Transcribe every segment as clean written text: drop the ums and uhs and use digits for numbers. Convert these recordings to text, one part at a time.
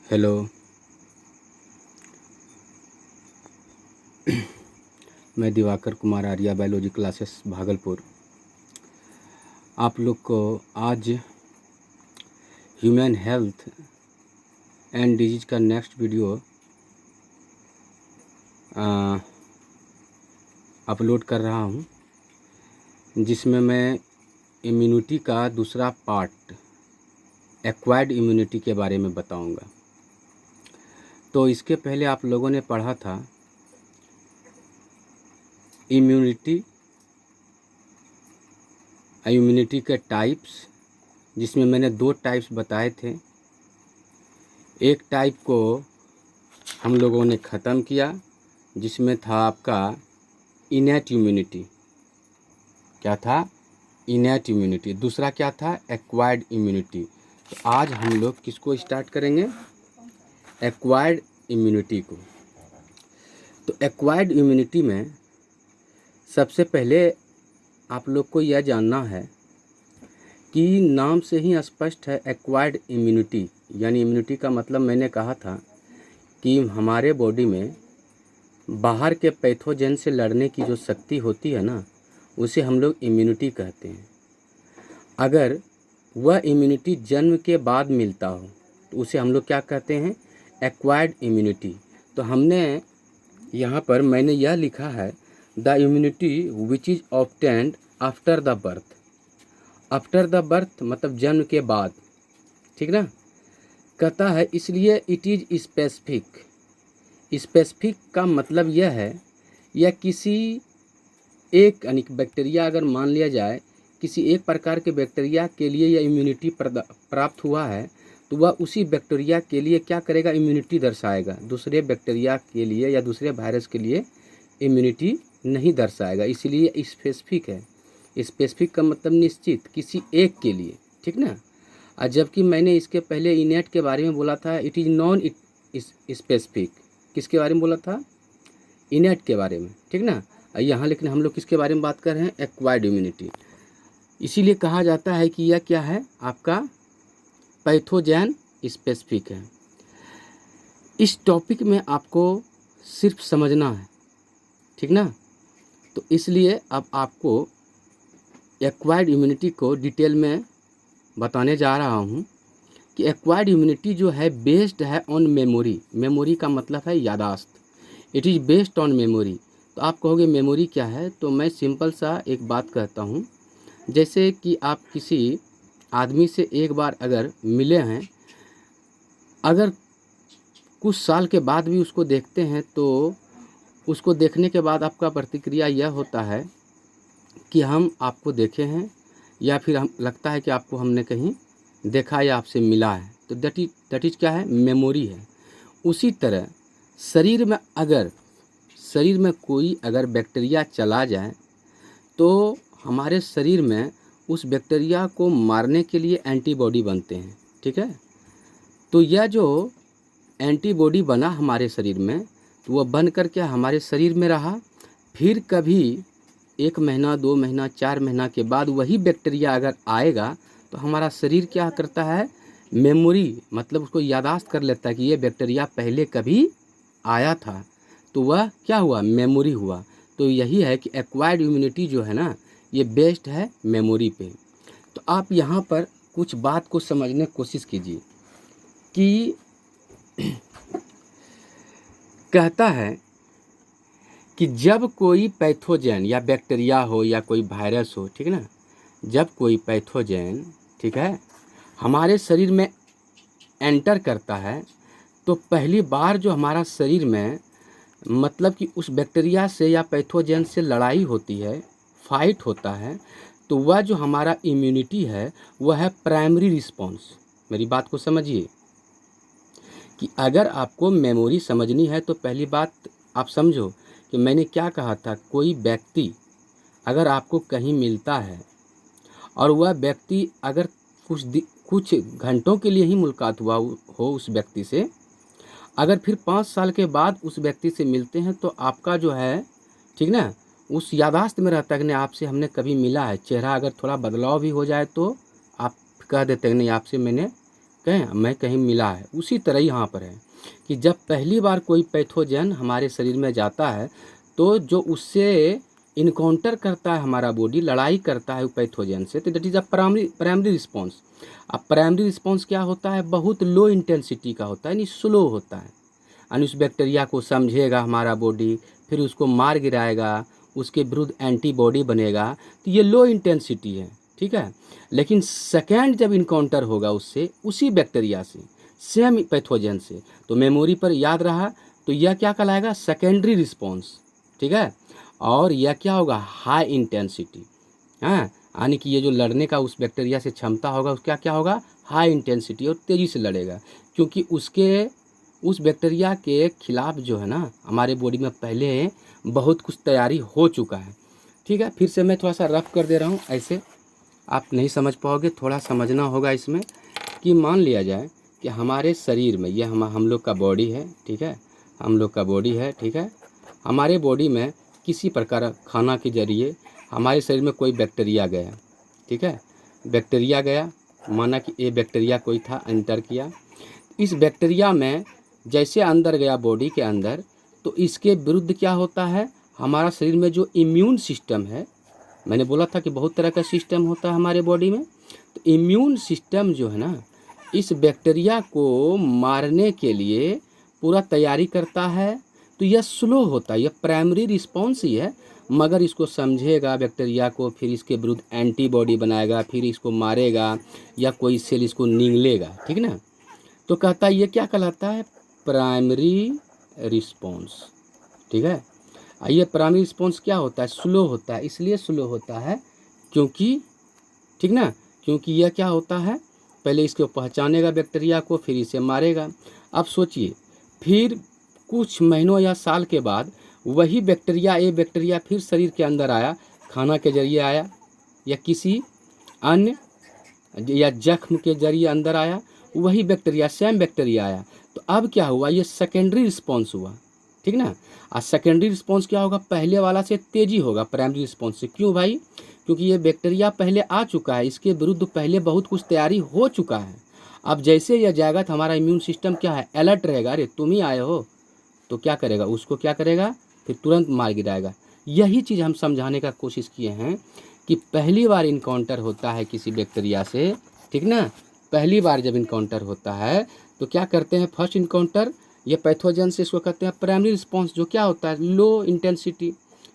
Hello. मैं Diwakar Kumar Arya, biology classes Bhagalpur. आप लोग को आज ह्यूमन हेल्थ एंड डिजीज का नेक्स्ट वीडियो अपलोड कर रहा हूँ, जिसमें मैं इम्यूनिटी का दूसरा पार्ट एक्वायर्ड इम्यूनिटी के बारे में बताऊँगा। तो इसके पहले आप लोगों ने पढ़ा था इम्यूनिटी के टाइप्स, जिसमें मैंने 2 टाइप्स बताए थे। एक टाइप को हम लोगों ने ख़त्म किया, जिसमें था आपका इनेट इम्यूनिटी। क्या था? Innate immunity. दूसरा क्या था? Acquired immunity. तो आज हम लोग किसको स्टार्ट करेंगे? एक्वायर्ड इम्यूनिटी को। तो एक्वायर्ड इम्यूनिटी में सबसे पहले आप लोग को यह जानना है कि नाम से ही स्पष्ट है, एक्वायर्ड इम्यूनिटी यानी इम्यूनिटी का मतलब मैंने कहा था कि हमारे बॉडी में बाहर के पैथोजन से लड़ने की जो शक्ति होती है ना, उसे हम लोग इम्यूनिटी कहते हैं। अगर वह इम्यूनिटी जन्म के बाद मिलता हो तो उसे हम लोग क्या कहते हैं? Acquired immunity. तो हमने यहाँ पर मैंने यह लिखा है, the immunity which is obtained after the birth. After the birth मतलब जन्म के बाद, ठीक ना, कहता है। इसलिए इट इज़ स्पेसिफिक। स्पेसिफिक का मतलब यह है, यह किसी एक यानी बैक्टीरिया अगर मान लिया जाए, किसी एक प्रकार के बैक्टीरिया के लिए यह इम्यूनिटी प्राप्त हुआ है, तो वह उसी बैक्टीरिया के लिए क्या करेगा? इम्यूनिटी दर्शाएगा। दूसरे बैक्टीरिया के लिए या दूसरे वायरस के लिए इम्यूनिटी नहीं दर्शाएगा। इसीलिए स्पेसिफिक है। स्पेसिफिक का मतलब निश्चित, किसी एक के लिए, ठीक ना। और जबकि मैंने इसके पहले इनेट के बारे में बोला था, इट इज़ नॉन स्पेसिफिक। किसके बारे में बोला था? इनेट के बारे में, ठीक ना। यहाँ लेकिन हम लोग किसके बारे में बात कर रहे हैं? Acquired immunity. इसीलिए कहा जाता है कि यह क्या है? आपका पैथोजन स्पेसिफिक है। इस टॉपिक में आपको सिर्फ समझना है, ठीक ना। तो इसलिए अब आपको एक्वायर्ड इम्यूनिटी को डिटेल में बताने जा रहा हूँ कि एक्वायर्ड इम्यूनिटी जो है बेस्ड है ऑन मेमोरी। मेमोरी का मतलब है यादाश्त। It is based on memory. तो आप कहोगे मेमोरी क्या है? तो मैं सिंपल सा एक बात कहता हूँ, जैसे कि आप किसी आदमी से एक बार अगर मिले हैं, अगर कुछ साल के बाद भी उसको देखते हैं, तो उसको देखने के बाद आपका प्रतिक्रिया यह होता है कि हम आपको देखे हैं, या फिर हम लगता है कि आपको हमने कहीं देखा या आपसे मिला है। तो दैट इज़ क्या है? मेमोरी है। उसी तरह शरीर में कोई अगर बैक्टीरिया चला जाए, तो हमारे शरीर में उस बैक्टीरिया को मारने के लिए एंटीबॉडी बनते हैं, ठीक है। तो यह जो एंटीबॉडी बना हमारे शरीर में, तो वह बन कर के हमारे शरीर में रहा। फिर कभी 1 महीना, 2 महीना, 4 महीना के बाद वही बैक्टीरिया अगर आएगा, तो हमारा शरीर क्या करता है? मेमोरी मतलब उसको यादाश्त कर लेता है कि ये बैक्टीरिया पहले कभी आया था। तो वह क्या हुआ? मेमोरी हुआ। तो यही है कि एक्वायर्ड इम्यूनिटी जो है ना, ये बेस्ड है मेमोरी पे। तो आप यहाँ पर कुछ बात को समझने की कोशिश कीजिए कि कहता है कि जब कोई पैथोजन या बैक्टीरिया हो या कोई वायरस हो, ठीक है ना, जब कोई पैथोजन, ठीक है, हमारे शरीर में एंटर करता है, तो पहली बार जो हमारा शरीर में मतलब कि उस बैक्टीरिया से या पैथोजन से लड़ाई होती है, फाइट होता है, तो वह जो हमारा इम्यूनिटी है वह है प्राइमरी रिस्पॉन्स। मेरी बात को समझिए कि अगर आपको मेमोरी समझनी है तो पहली बात आप समझो कि मैंने क्या कहा था। कोई व्यक्ति अगर आपको कहीं मिलता है और वह व्यक्ति अगर कुछ घंटों के लिए ही मुलाकात हुआ हो उस व्यक्ति से, अगर फिर 5 साल के बाद उस व्यक्ति से मिलते हैं, तो आपका जो है, ठीक ना, उस यादाश्त में रहता है कि नहीं आपसे हमने कभी मिला है। चेहरा अगर थोड़ा बदलाव भी हो जाए तो आप कह देते हैं नहीं आपसे मैंने कहीं मिला है, उसी तरह यहाँ पर है कि जब पहली बार कोई पैथोजन हमारे शरीर में जाता है तो जो उससे इनकाउंटर करता है हमारा बॉडी, लड़ाई करता है पैथोजन से, तो that is a primary response. अब प्राइमरी रिस्पॉन्स क्या होता है, बहुत लो इंटेंसिटी का होता है, यानी स्लो होता है, यानी उस बैक्टीरिया को समझेगा हमारा बॉडी, फिर उसको मार गिराएगा, उसके विरुद्ध एंटीबॉडी बनेगा, तो ये लो इंटेंसिटी है, ठीक है। लेकिन सेकेंड जब इनकाउंटर होगा उससे, उसी बैक्टीरिया से, सेम पैथोजन से, तो मेमोरी पर याद रहा, तो यह क्या कहलाएगा, सेकेंडरी रिस्पॉन्स, ठीक है। और यह क्या होगा, हाई इंटेंसिटी, हाँ, यानी कि ये जो लड़ने का उस बैक्टीरिया से क्षमता होगा उसका क्या होगा, हाई इंटेंसिटी, और तेज़ी से लड़ेगा, क्योंकि उस बैक्टीरिया के खिलाफ जो है ना हमारे बॉडी में पहले बहुत कुछ तैयारी हो चुका है, ठीक है। फिर से मैं थोड़ा सा रफ कर दे रहा हूँ, ऐसे आप नहीं समझ पाओगे, थोड़ा समझना होगा इसमें कि मान लिया जाए कि हमारे शरीर में ये हम लोग का बॉडी है, ठीक है, हम लोग का बॉडी है, ठीक है। हमारे बॉडी में किसी प्रकार खाना के जरिए हमारे शरीर में कोई बैक्टीरिया गया, ठीक है, बैक्टीरिया गया, माना कि ये बैक्टीरिया कोई था, एंटर किया, इस बैक्टीरिया में जैसे अंदर गया बॉडी के अंदर, तो इसके विरुद्ध क्या होता है, हमारा शरीर में जो इम्यून सिस्टम है, मैंने बोला था कि बहुत तरह का सिस्टम होता है हमारे बॉडी में, तो इम्यून सिस्टम जो है ना इस बैक्टीरिया को मारने के लिए पूरा तैयारी करता है। तो यह स्लो होता है, यह प्राइमरी रिस्पॉन्स ही है, मगर इसको समझेगा बैक्टीरिया को, फिर इसके विरुद्ध एंटीबॉडी बनाएगा, फिर इसको मारेगा या कोई सेल इसको निगलेगा, ठीक ना। तो कहता है ये क्या कहलाता है, प्राइमरी रिस्पॉन्स, ठीक है। ये प्राइमरी रिस्पॉन्स क्या होता है, स्लो होता है, इसलिए स्लो होता है क्योंकि, ठीक ना, क्योंकि यह क्या होता है, पहले इसको पहचानेगा बैक्टीरिया को, फिर इसे मारेगा। अब सोचिए, फिर कुछ महीनों या साल के बाद वही बैक्टीरिया फिर शरीर के अंदर आया, खाना के जरिए आया या किसी अन्य या जख्म के जरिए अंदर आया, वही बैक्टीरिया, सेम बैक्टीरिया आया, तो अब क्या हुआ, ये सेकेंडरी रिस्पॉन्स हुआ, ठीक ना। और सेकेंडरी रिस्पॉन्स क्या होगा, पहले वाला से तेजी होगा प्राइमरी रिस्पॉन्स से। क्यों भाई, क्योंकि ये बैक्टीरिया पहले आ चुका है, इसके विरुद्ध पहले बहुत कुछ तैयारी हो चुका है। अब जैसे यह जाएगा तो हमारा इम्यून सिस्टम क्या है, अलर्ट रहेगा, अरे तुम ही आए हो, तो क्या करेगा, उसको क्या करेगा, फिर तुरंत मार गिराएगा। यही चीज़ हम समझाने का कोशिश किए हैं कि पहली बार इनकाउंटर होता है किसी बैक्टीरिया से, ठीक ना, पहली बार जब इनकाउंटर होता है तो क्या करते हैं, फर्स्ट इनकाउंटर ये पैथोजन से, इसको कहते हैं प्राइमरी रिस्पॉन्स, जो क्या होता है, लो इंटेंसिटी,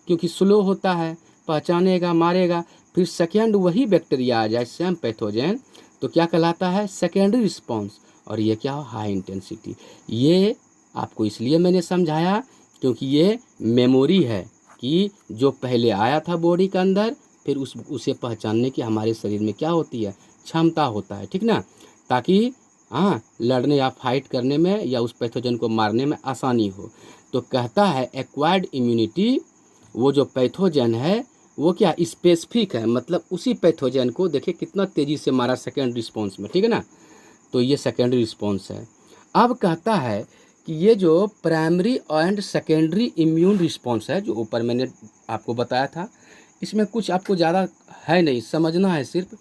क्योंकि स्लो होता है, पहचानेगा, मारेगा। फिर सेकेंड वही बैक्टीरिया आ जाए, सेम पैथोजन, तो क्या कहलाता है, सेकेंडरी रिस्पॉन्स, और ये क्या हो, हाई इंटेंसिटी। ये आपको इसलिए मैंने समझाया क्योंकि ये मेमोरी है कि जो पहले आया था बॉडी के अंदर, फिर उसे पहचानने की हमारे शरीर में क्या होती है, क्षमता होता है, ठीक ना, ताकि हाँ लड़ने या फाइट करने में या उस पैथोजन को मारने में आसानी हो। तो कहता है एक्वायर्ड इम्यूनिटी, वो जो पैथोजन है वो क्या स्पेसिफिक है, मतलब उसी पैथोजन को देखिए कितना तेज़ी से मारा सेकेंड रिस्पॉन्स में, ठीक है ना, तो ये सेकेंडरी रिस्पॉन्स है। अब कहता है कि ये जो primary and secondary immune response है, जो ऊपर मैंने आपको बताया था, इसमें कुछ आपको ज़्यादा है नहीं, समझना है सिर्फ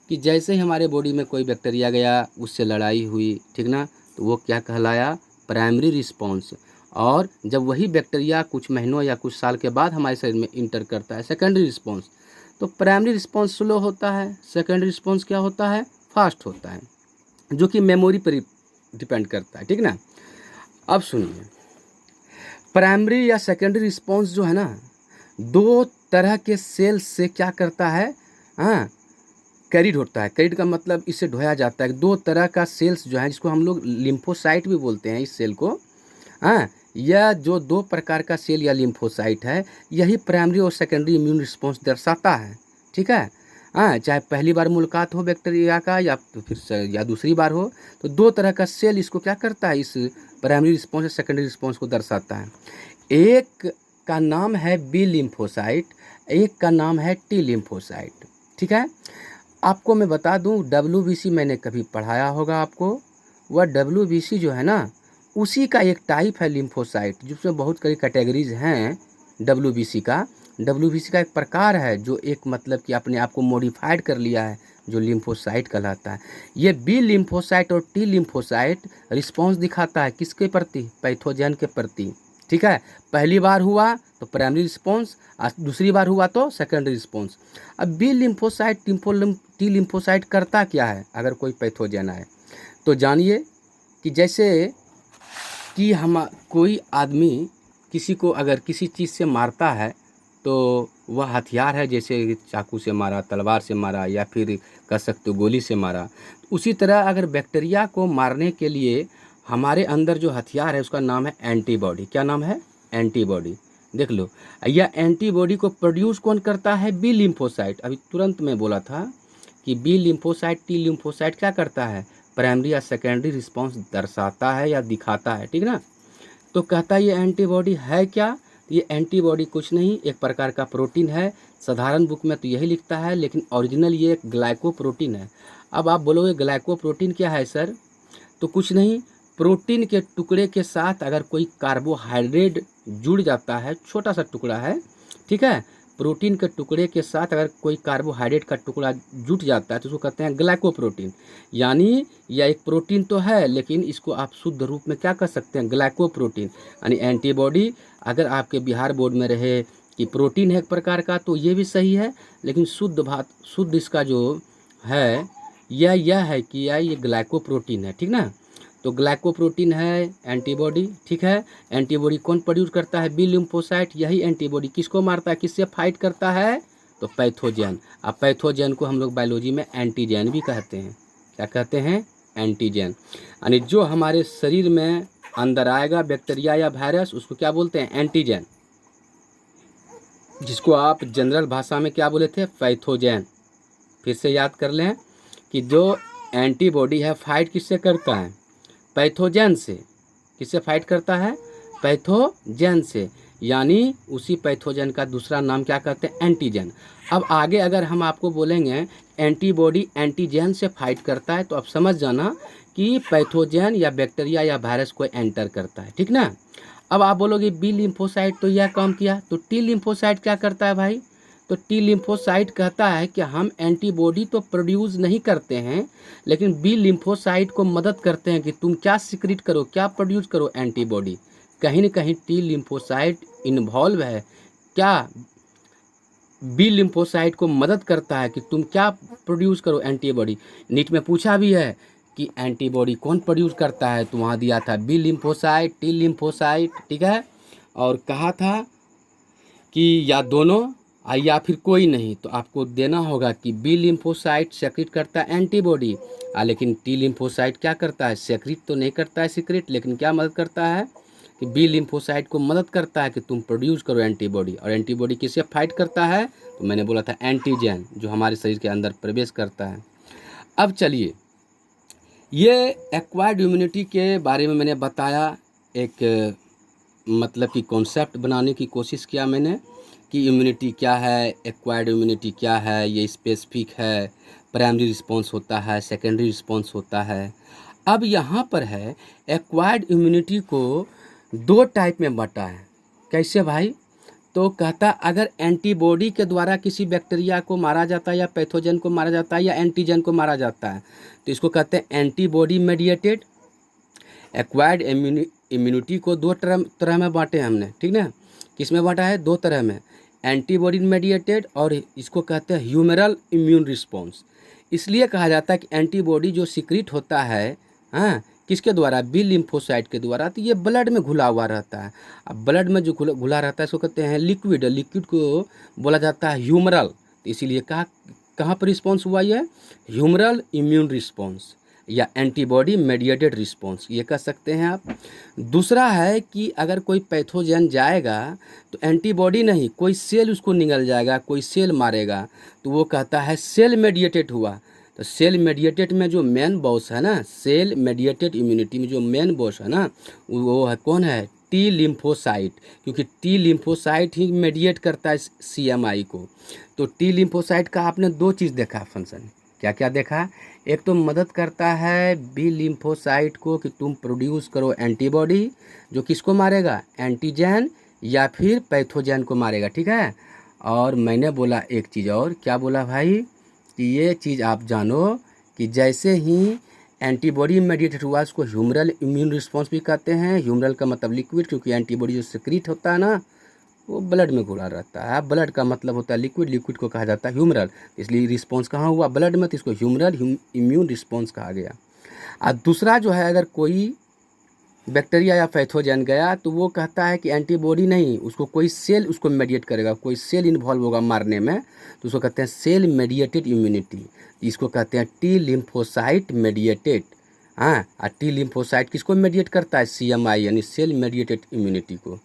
कि जैसे ही हमारे बॉडी में कोई बैक्टीरिया गया, उससे लड़ाई हुई, ठीक ना, तो वो क्या कहलाया, प्राइमरी रिस्पॉन्स। और जब वही बैक्टीरिया कुछ महीनों या कुछ साल के बाद हमारे शरीर में इंटर करता है, सेकेंडरी रिस्पॉन्स। तो प्राइमरी रिस्पॉन्स स्लो होता है, सेकेंडरी रिस्पॉन्स क्या होता है, फास्ट होता है, जो कि मेमोरी पर डिपेंड करता है, ठीक ना। अब सुनिए, प्राइमरी या सेकेंडरी रिस्पॉन्स जो है ना, दो तरह के सेल्स से क्या करता है, हाँ कैरिड होता है। कैरिड का मतलब इससे ढोया जाता है। दो तरह का सेल्स जो है, जिसको हम लोग लिम्फोसाइट भी बोलते हैं इस सेल को, हाँ, यह जो दो प्रकार का सेल या लिम्फोसाइट है, यही प्राइमरी और सेकेंडरी इम्यून रिस्पॉन्स दर्शाता है, ठीक है। हाँ, चाहे पहली बार मुलाकात हो बैक्टीरिया का या फिर या दूसरी बार हो, तो दो तरह का सेल इसको क्या करता है, इस प्राइमरी रिस्पॉन्स या सेकेंडरी रिस्पॉन्स को दर्शाता है। एक का नाम है बी लिम्फोसाइट, एक का नाम है टी लिम्फोसाइट, ठीक है। आपको मैं बता दूं, WBC मैंने कभी पढ़ाया होगा आपको, वह WBC जो है ना, उसी का एक टाइप है लिम्फोसाइट, जिसमें बहुत कई कैटेगरीज हैं। WBC का एक प्रकार है जो एक मतलब कि अपने आप को मॉडिफाइड कर लिया है जो लिम्फोसाइट कहलाता है। ये बी लिम्फोसाइट और टी लिम्फोसाइट रिस्पॉन्स दिखाता है किसके प्रति, पैथोजन के प्रति। ठीक है, पहली बार हुआ तो प्राइमरी रिस्पॉन्स, दूसरी बार हुआ तो सेकेंडरी रिस्पॉन्स। अब बी लिम्फोसाइट टी लिम्फोसाइट करता क्या है अगर कोई पैथोजन आए, तो जानिए कि जैसे कि हम कोई आदमी किसी को अगर किसी चीज़ से मारता है तो वह हथियार है, जैसे चाकू से मारा, तलवार से मारा, या फिर कह सकते हो गोली से मारा। उसी तरह अगर बैक्टीरिया को मारने के लिए हमारे अंदर जो हथियार है उसका नाम है एंटीबॉडी। क्या नाम है, एंटीबॉडी। देख लो, यह एंटीबॉडी को प्रोड्यूस कौन करता है, बी लिम्फोसाइट। अभी तुरंत मैं बोला था कि बी लिम्फोसाइट टी लिम्फोसाइट क्या करता है, प्राइमरी या सेकेंडरी रिस्पॉन्स दर्शाता है या दिखाता है, ठीक ना। तो कहता है ये एंटीबॉडी है क्या, ये एंटीबॉडी कुछ नहीं, एक प्रकार का प्रोटीन है। साधारण बुक में तो यही लिखता है, लेकिन ओरिजिनल ये एक ग्लाइकोप्रोटीन है। अब आप बोलोगे ग्लाइकोप्रोटीन क्या है सर, तो कुछ नहीं, प्रोटीन के टुकड़े के साथ अगर कोई कार्बोहाइड्रेट जुड़ जाता है, छोटा सा टुकड़ा है, ठीक है, प्रोटीन के टुकड़े के साथ अगर कोई कार्बोहाइड्रेट का टुकड़ा जुट जाता है तो उसको कहते हैं ग्लाइकोप्रोटीन। यानी यह एक प्रोटीन तो है, लेकिन इसको आप शुद्ध रूप में क्या कह सकते हैं, ग्लाइकोप्रोटीन। यानी एंटीबॉडी अगर आपके बिहार बोर्ड में रहे कि प्रोटीन है एक प्रकार का, तो ये भी सही है, लेकिन शुद्ध इसका जो है यह है कि ये ग्लाइकोप्रोटीन है, ठीक ना। तो ग्लाइकोप्रोटीन है एंटीबॉडी, ठीक है। एंटीबॉडी कौन प्रोड्यूस करता है, बी लिम्फोसाइट। यही एंटीबॉडी किसको मारता है, किससे फाइट करता है, तो पैथोजन। अब पैथोजन को हम लोग बायोलॉजी में एंटीजन भी कहते हैं। क्या कहते हैं, एंटीजन। यानी जो हमारे शरीर में अंदर आएगा बैक्टीरिया या वायरस, उसको क्या बोलते हैं, एंटीजन, जिसको आप जनरल भाषा में क्या बोले थे, पैथोजन। फिर से याद कर लें कि जो एंटीबॉडी है फाइट किससे करता है, पैथोजन से। किससे फाइट करता है, पैथोजन से। यानी उसी पैथोजन का दूसरा नाम क्या कहते हैं, एंटीजन। अब आगे अगर हम आपको बोलेंगे एंटीबॉडी एंटीजन से फाइट करता है, तो आप समझ जाना कि पैथोजन या बैक्टीरिया या वायरस को एंटर करता है, ठीक ना। अब आप बोलोगे बी लिम्फोसाइट तो यह काम किया, तो टी लिम्फोसाइट क्या करता है भाई, तो टी लिम्फोसाइट कहता है कि हम एंटीबॉडी तो प्रोड्यूस नहीं करते हैं, लेकिन बी लिम्फोसाइट को मदद करते हैं कि तुम क्या सिक्रीट करो, क्या प्रोड्यूस करो, एंटीबॉडी। कहीं न कहीं टी लिम्फोसाइट इन्वॉल्व है, क्या बी लिम्फोसाइट को मदद करता है कि तुम क्या प्रोड्यूस करो, एंटीबॉडी। नीट में पूछा भी है कि एंटीबॉडी कौन प्रोड्यूस करता है, तो वहाँ दिया था बी लिम्फोसाइट, टी लिम्फोसाइट, ठीक है। और कहा था कि या दोनों या फिर कोई नहीं, तो आपको देना होगा कि बी लिम्फोसाइट सेक्रेट करता है एंटीबॉडी, लेकिन टी लिम्फोसाइट क्या करता है, सेक्रेट तो नहीं करता है सीक्रेट, लेकिन क्या मदद करता है कि बी लिम्फोसाइट को मदद करता है कि तुम प्रोड्यूस करो एंटीबॉडी। और एंटीबॉडी किससे फाइट करता है, तो मैंने बोला था एंटीजन, जो हमारे शरीर के अंदर प्रवेश करता है। अब चलिए, ये एक्वायर्ड इम्यूनिटी के बारे में मैंने बताया, एक मतलब कि कॉन्सेप्ट बनाने की कोशिश किया मैंने कि इम्यूनिटी क्या है, एक्वायर्ड इम्यूनिटी क्या है, ये स्पेसिफिक है, प्राइमरी रिस्पॉन्स होता है, सेकेंडरी रिस्पॉन्स होता है। अब यहाँ पर है एक्वायर्ड इम्यूनिटी को दो टाइप में बांटा है। कैसे भाई, तो कहता अगर एंटीबॉडी के द्वारा किसी बैक्टीरिया को मारा जाता है या पैथोजन को मारा जाता है या एंटीजन को मारा जाता है, तो इसको कहते हैं एंटीबॉडी मेडिएटेड। एक्वायर्ड इम्यूनिटी को दो तरह में बांटे हमने, ठीक ना। किस में बांटा है, दो तरह में, एंटीबॉडी मेडिएटेड और इसको कहते हैं ह्यूमरल इम्यून रिस्पॉन्स। इसलिए कहा जाता है कि एंटीबॉडी जो सीक्रेट होता है, हाँ, किसके द्वारा, बी लिम्फोसाइट के द्वारा, तो ये ब्लड में घुला हुआ रहता है। अब ब्लड में जो घुला रहता है इसको कहते हैं लिक्विड, लिक्विड को बोला जाता है ह्यूमरल। तो इसीलिए कहाँ पर रिस्पॉन्स हुआ, ये ह्यूमरल इम्यून रिस्पॉन्स या एंटीबॉडी मेडिएटेड रिस्पॉन्स, ये कह सकते हैं आप। दूसरा है कि अगर कोई पैथोजन जाएगा तो एंटीबॉडी नहीं, कोई सेल उसको निगल जाएगा, कोई सेल मारेगा, तो वो कहता है सेल मेडिएटेड हुआ। तो सेल मेडिएटेड में जो मेन बॉस है ना, सेल मेडिएटेड इम्यूनिटी में जो मेन बॉस है ना, वो है कौन है, टी लिम्फोसाइट, क्योंकि टी लिम्फोसाइट ही मेडिएट करता है CMI को। तो टी लिम्फोसाइट का आपने दो चीज़ देखा फंक्शन, क्या क्या देखा, एक तो मदद करता है बी लिम्फोसाइट को कि तुम प्रोड्यूस करो एंटीबॉडी, जो किसको मारेगा, एंटीजन या फिर पैथोजन को मारेगा, ठीक है। और मैंने बोला एक चीज़ और, क्या बोला भाई, कि ये चीज़ आप जानो कि जैसे ही एंटीबॉडी मेडिएटेड हुआ उसको ह्यूमरल इम्यून रिस्पॉन्स भी कहते हैं। ह्यूमरल का मतलब लिक्विड, क्योंकि एंटीबॉडी जो सिक्रीट होता है ना वो ब्लड में घुला रहता है। ब्लड का मतलब होता है लिक्विड, लिक्विड को कहा जाता है ह्यूमरल, इसलिए रिस्पॉन्स कहाँ हुआ ब्लड में, तो इसको ह्यूमरल इम्यून रिस्पॉन्स कहा गया। और दूसरा जो है, अगर कोई बैक्टीरिया या पैथोजन गया तो वो कहता है कि एंटीबॉडी नहीं, उसको कोई सेल उसको मेडिएट करेगा, कोई सेल इन्वॉल्व होगा मारने में, तो उसको कहते हैं सेल मेडिएटेड इम्यूनिटी। इसको कहते हैं टी लिम्फोसाइट मेडिएटेड। हाँ, और टी लिम्फोसाइट किसको मेडिएट करता है? CMI यानी सेल मेडिएटेड इम्यूनिटी को।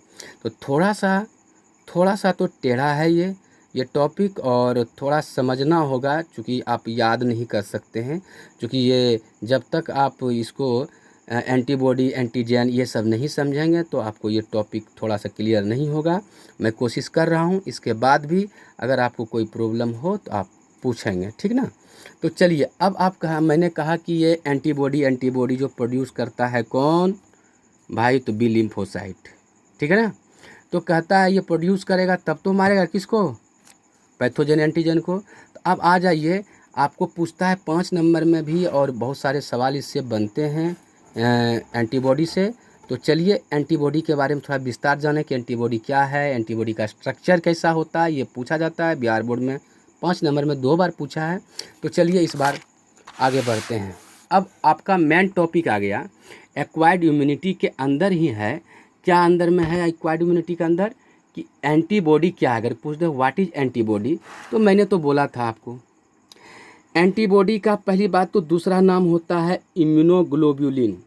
तो थोड़ा सा तो टेढ़ा है ये टॉपिक, और थोड़ा समझना होगा, क्योंकि आप याद नहीं कर सकते हैं, क्योंकि ये जब तक आप इसको एंटीबॉडी एंटीजन ये सब नहीं समझेंगे तो आपको ये टॉपिक थोड़ा सा क्लियर नहीं होगा। मैं कोशिश कर रहा हूँ, इसके बाद भी अगर आपको कोई प्रॉब्लम हो तो आप पूछेंगे, ठीक ना। तो चलिए, अब मैंने कहा कि ये एंटीबॉडी जो प्रोड्यूस करता है कौन भाई? तो बी लिम्फोसाइट, ठीक है ना। तो कहता है ये प्रोड्यूस करेगा तब तो मारेगा किसको? पैथोजन एंटीजन को। तो अब आ जाइए, आपको पूछता है 5 नंबर में भी, और बहुत सारे सवाल इससे बनते हैं एंटीबॉडी से। तो चलिए एंटीबॉडी के बारे में थोड़ा विस्तार जाने कि एंटीबॉडी क्या है, एंटीबॉडी का स्ट्रक्चर कैसा होता है, ये पूछा जाता है बिहार बोर्ड में 5 नंबर में 2 बार पूछा है। तो चलिए इस बार आगे बढ़ते हैं। अब आपका मेन टॉपिक आ गया एक्वायर्ड इम्यूनिटी के अंदर ही है। क्या अंदर में है एक्वायर्ड इम्यूनिटी के अंदर? कि एंटीबॉडी क्या है। अगर पूछ दो व्हाट इज एंटीबॉडी, तो मैंने तो बोला था आपको, एंटीबॉडी का पहली बात तो दूसरा नाम होता है इम्यूनोग्लोब्यूलिन।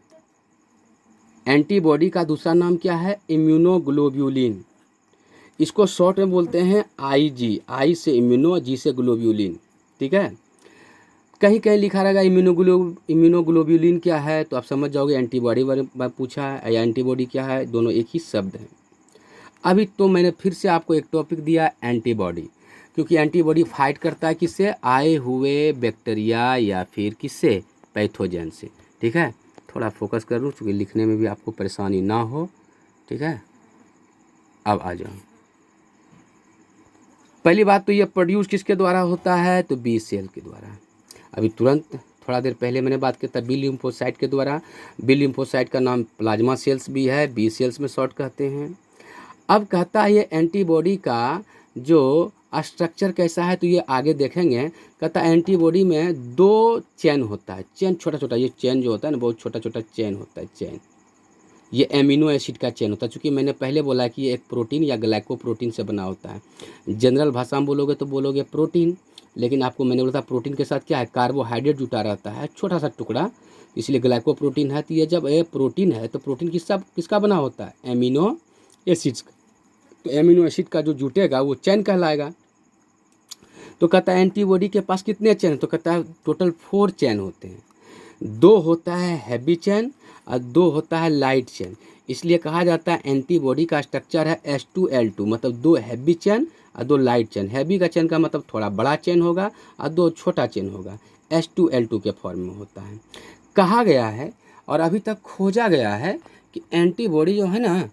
एंटीबॉडी का दूसरा नाम क्या है? इम्यूनोग्लोब्यूलिन। इसको शॉर्ट में बोलते हैं IG, आई से इम्यूनो, जी से ग्लोब्यूलिन, ठीक है। कहीं कहीं लिखा रहेगा इम्यूनोग्लोब्यूलिन क्या है, तो आप समझ जाओगे एंटीबॉडी बारे में पूछा है, या एंटीबॉडी क्या है, दोनों एक ही शब्द हैं। अभी तो मैंने फिर से आपको एक टॉपिक दिया एंटीबॉडी, क्योंकि एंटीबॉडी फाइट करता है किससे? आए हुए बैक्टीरिया या फिर किससे? पैथोजन से, ठीक है। थोड़ा फोकस कर लूँ क्योंकि लिखने में भी आपको परेशानी ना हो, ठीक है। अब आ जाओ, पहली बात तो ये प्रोड्यूस किसके द्वारा होता है? तो बी सेल के द्वारा। अभी तुरंत थोड़ा देर पहले मैंने बात किया था बी लिम्फोसाइट के द्वारा। बी लिम्फोसाइट का नाम प्लाज्मा सेल्स भी है, बी सेल्स में शॉर्ट कहते हैं। अब कहता है ये एंटीबॉडी का जो स्ट्रक्चर कैसा है, तो ये आगे देखेंगे। कहता है एंटीबॉडी में 2 चेन होता है, चेन छोटा छोटा, ये चेन जो होता है ना बहुत छोटा छोटा चेन होता है। चेन ये एमिनो एसिड का चेन होता है, चूँकि मैंने पहले बोला कि ये एक प्रोटीन या ग्लाइकोप्रोटीन से बना होता है। जनरल भाषा में बोलोगे तो बोलोगे प्रोटीन, लेकिन आपको मैंने बोला था प्रोटीन के साथ क्या है? कार्बोहाइड्रेट जुटा रहता है, छोटा सा टुकड़ा, इसलिए ग्लाइकोप्रोटीन है। तो ये जब ये प्रोटीन है तो प्रोटीन किसका बना होता है? Amino acids. तो एमिनो एसिड का जो जुटेगा वो चेन कहलाएगा। तो कहता है एंटीबॉडी के पास कितने चेन? तो कहता है टोटल 4 चेन होते हैं। 2 होता है हैवी चेन और 2 होता है लाइट चेन। इसलिए कहा जाता है एंटीबॉडी का स्ट्रक्चर है H2L2, मतलब 2 हैवी चेन और 2 लाइट चेन। हैवी का चेन का मतलब थोड़ा बड़ा चेन होगा और 2 छोटा चेन होगा, H2L2 के फॉर्म में होता है। कहा गया है और अभी तक खोजा गया है कि एंटीबॉडी जो है ना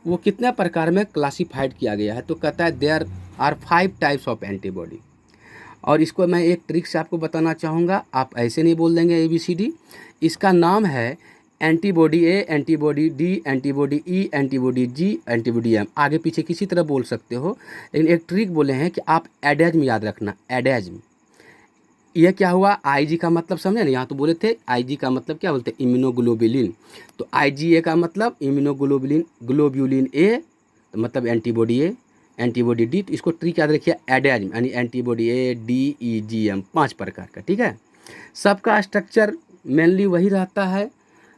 वो कितने प्रकार में क्लासीफाइड किया गया है। तो कहता है there are 5 types of antibody. और इसको मैं एक ट्रिक से आपको बताना चाहूँगा, आप ऐसे नहीं बोल देंगे ABCD। इसका नाम है antibody A, antibody D, antibody E, antibody G, antibody M। आगे पीछे किसी तरह बोल सकते हो, लेकिन एक ट्रिक बोले हैं कि आप एडेज्म याद रखना। एडेज्म ये क्या हुआ? IG का मतलब समझे ना, यहाँ तो बोले थे IG का मतलब क्या बोलते हैं? इम्यूनोग्लोब्यूलिन। तो IgA का मतलब ग्लोब्यूलिन A, तो मतलब एंटीबॉडी A, एंटीबॉडी D। तो इसको ट्रिक याद रखिए एडेज्म, यानी antibody A, D, E, G, M, 5 प्रकार का, ठीक है। सबका स्ट्रक्चर मेनली वही रहता है